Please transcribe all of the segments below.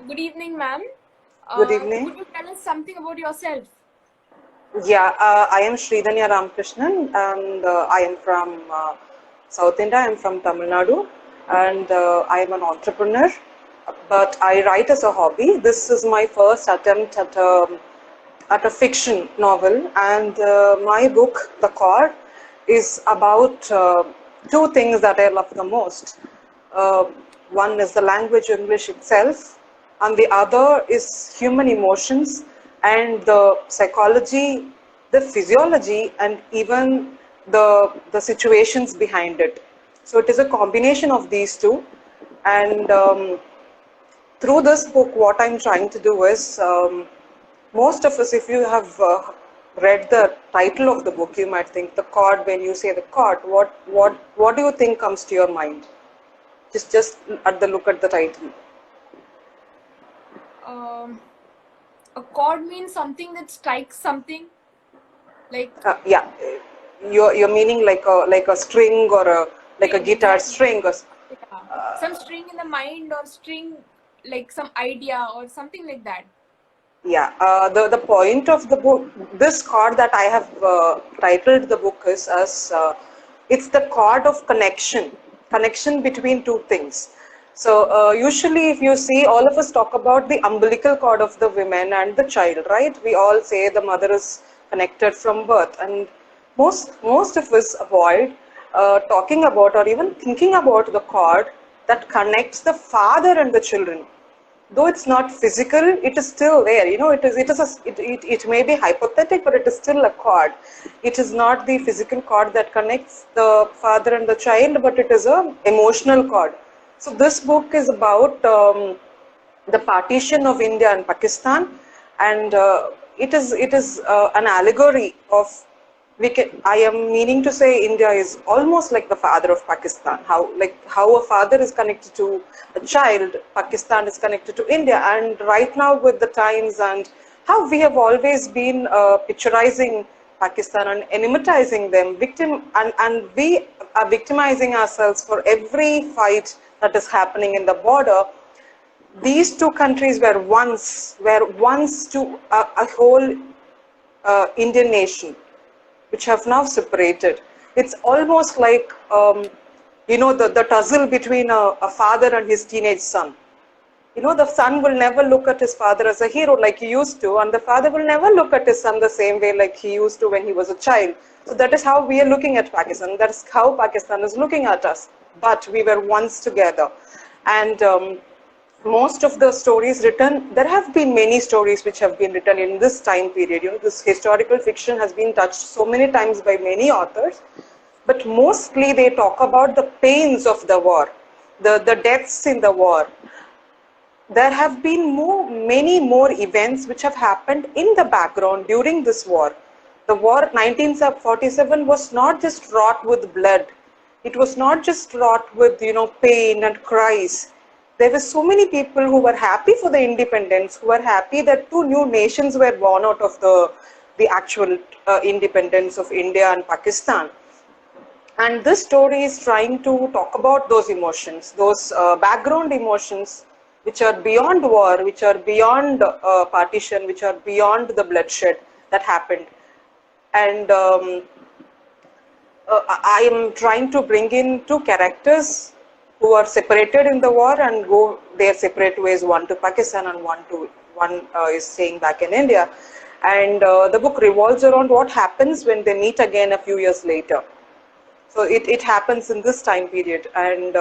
Good evening, ma'am. Good evening. Could you tell us something about yourself? Yeah, I am Sridhanya Ramakrishnan, and I am from South India. I am from Tamil Nadu, and I am an entrepreneur. But I write as a hobby. This is my first attempt at a fiction novel, and my book, The Cord, is about two things that I love the most. Uh, One is the language English itself, and the other is human emotions and the psychology, the physiology, and even the situations behind it. So it is a combination of these two, and through this book, what I'm trying to do is, most of us, if you have read the title of the book, you might think the cord. When you say the cord, what do you think comes to your mind? Just at the look at the title. Um, a chord means something that strikes something, like Yeah, you're meaning like a string or like a string, guitar exactly. string or Yeah. Some string in the mind or string, like some idea or something like that. yeah. The point of the book, this chord that I have titled the book is as it's the chord of connection between two things. So usually, if you see, all of us talk about the umbilical cord of the women and the child, right? We all say the mother is connected from birth, and most of us avoid talking about or even thinking about the cord that connects the father and the children. Though it's not physical, it is still there. It may be hypothetic, but it is still a cord. It is not the physical cord that connects the father and the child, but it is a emotional cord. So this book is about the partition of India and Pakistan, and it is an allegory of, I am meaning to say India is almost like the father of Pakistan. How a father is connected to a child, Pakistan is connected to India, and right now with the times and how we have always been picturizing Pakistan and enigmatizing them, and we are victimizing ourselves for every fight that is happening in the border. These two countries were once to a whole Indian nation, which have now separated. It's almost like the tussle between a father and his teenage son. The son will never look at his father as a hero like he used to, and the father will never look at his son the same way like he used to when he was a child. So that is how we are looking at Pakistan. That is how Pakistan is looking at us. But we were once together. And most of the stories written, there have been many stories which have been written in this time period. This historical fiction has been touched so many times by many authors, but mostly they talk about the pains of the war, the deaths in the war. There have been many more events which have happened in the background during this war. The war 1947 was not just wrought with blood. It was not just wrought with pain and cries. There were so many people who were happy for the independence, who were happy that two new nations were born out of the actual independence of India and Pakistan. And this story is trying to talk about those emotions, those background emotions which are beyond war, which are beyond partition, which are beyond the bloodshed that happened. And I am trying to bring in two characters who are separated in the war and go their separate ways, one to Pakistan and one is staying back in India. And the book revolves around what happens when they meet again a few years later. So it happens in this time period, and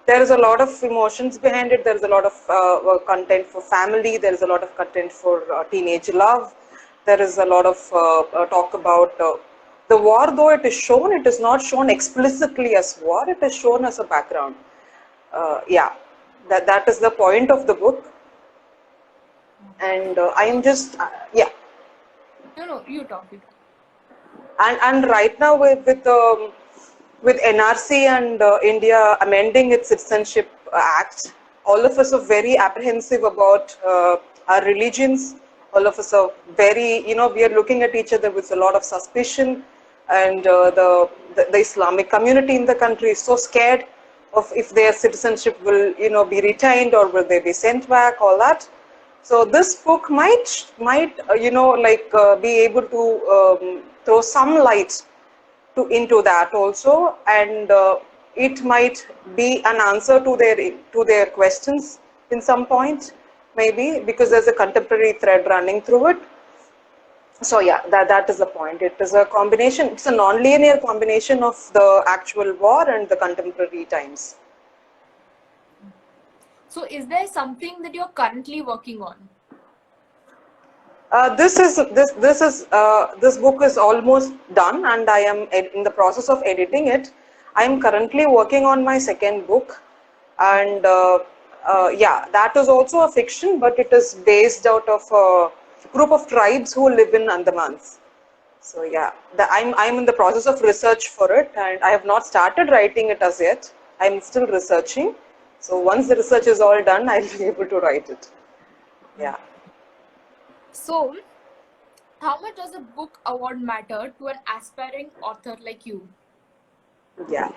there is a lot of emotions behind it. There is a lot of content for family. There is a lot of content for teenage love. There is a lot of talk about the war. Though it is not shown explicitly as war. It is shown as a background. Yeah, that is the point of the book. And I am just yeah. No, you talk. You talk. And right now with NRC and India amending its Citizenship Act, all of us are very apprehensive about our religions. All of us are very, we are looking at each other with a lot of suspicion, and the Islamic community in the country is so scared. of if their citizenship will, be retained or will they be sent back, all that. So this book might be able to throw some light into that also, and it might be an answer to their questions in some point, maybe because there's a contemporary thread running through it. So yeah, that is the point. It is a combination. It's a non-linear combination of the actual war and the contemporary times. So is there something that you're currently working on? This book is almost done, and I am in the process of editing it. I am currently working on my second book, and yeah, that is also a fiction, but it is based out of a group of tribes who live in Andamans. So yeah, I'm in the process of research for it, and I have not started writing it as yet. I'm still researching. So once the research is all done, I'll be able to write it. Yeah. So, how much does a book award matter to an aspiring author like you? Yeah.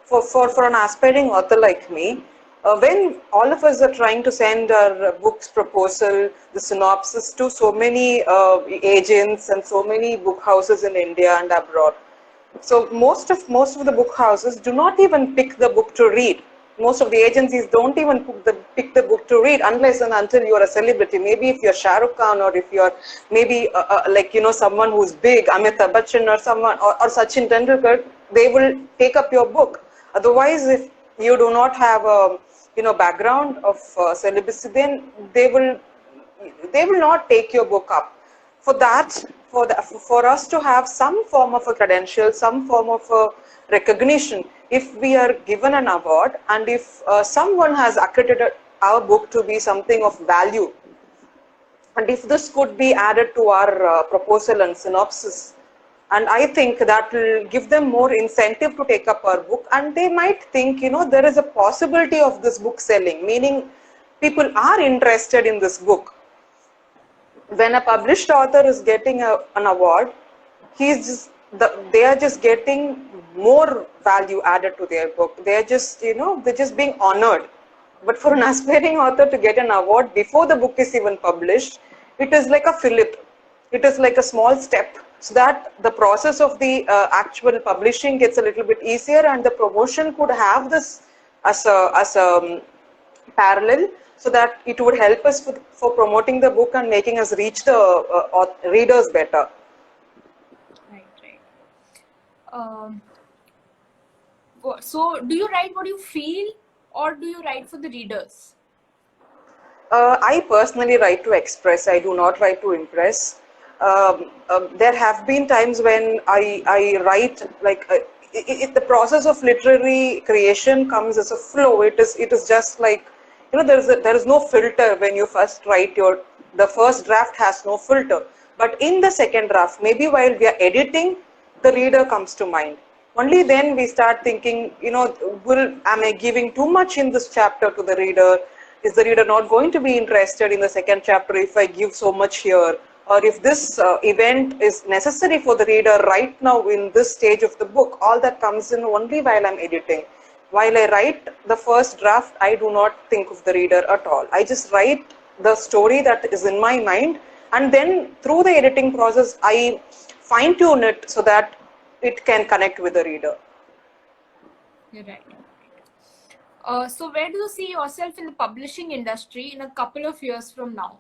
For an aspiring author like me, when all of us are trying to send our book's proposal, the synopsis to so many agents and so many book houses in India and abroad, so most of the book houses do not even pick the book to read. Most of the agencies don't even pick the book to read unless and until you're a celebrity. Maybe if you're Shah Rukh Khan, or if you're maybe someone who's big, Amitabh Bachchan or someone, or Sachin Tendulkar, they will take up your book. Otherwise, if you do not have a background of celibacy, then they will not take your book up. For that, for us to have some form of a credential, some form of a recognition, if we are given an award, and if someone has accredited our book to be something of value, and if this could be added to our proposal and synopsis, and I think that will give them more incentive to take up our book, and they might think, there is a possibility of this book selling, meaning people are interested in this book. When a published author is getting an award, they are just getting more value added to their book. They are just, they're just being honored. But for an aspiring author to get an award before the book is even published, it is like a fillip. It is like a small step, so that the process of the actual publishing gets a little bit easier, and the promotion could have this as a parallel, so that it would help us for promoting the book and making us reach the readers better. Right. So, do you write what you feel, or do you write for the readers? I personally write to express. I do not write to impress. There have been times when I write like the process of literary creation comes as a flow. It is just like, there is no filter when you first write the first draft has no filter. But in the second draft, maybe while we are editing, the reader comes to mind. Only then we start thinking, am I giving too much in this chapter to the reader? Is the reader not going to be interested in the second chapter if I give so much here? Or if this event is necessary for the reader right now in this stage of the book? All that comes in only while I'm editing. While I write the first draft, I do not think of the reader at all. I just write the story that is in my mind, and then through the editing process, I fine tune it so that it can connect with the reader. You're right. So where do you see yourself in the publishing industry in a couple of years from now?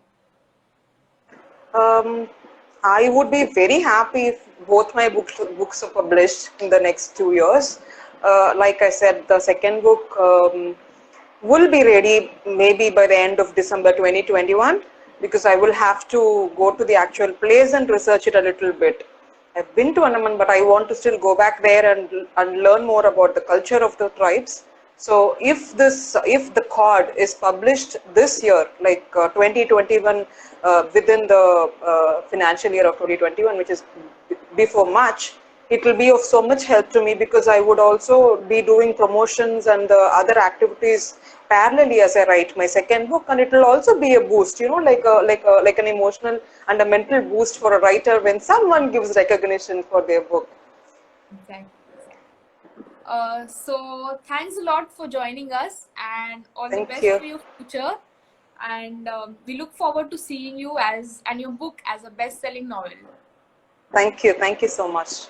I would be very happy if both my books are published in the next 2 years. Like I said, the second book will be ready maybe by the end of December 2021, because I will have to go to the actual place and research it a little bit. I've been to Andaman, but I want to still go back there and learn more about the culture of the tribes. So if the Cord is published this year, like 2021, within the financial year of 2021, which is before March, it will be of so much help to me, because I would also be doing promotions and the other activities parallelly as I write my second book, and it will also be a boost, like an emotional and a mental boost for a writer when someone gives recognition for their book. Exactly. So thanks a lot for joining us, and all the Thank best you. for your future. And we look forward to seeing you and your book as a best-selling novel. Thank you. Thank you so much.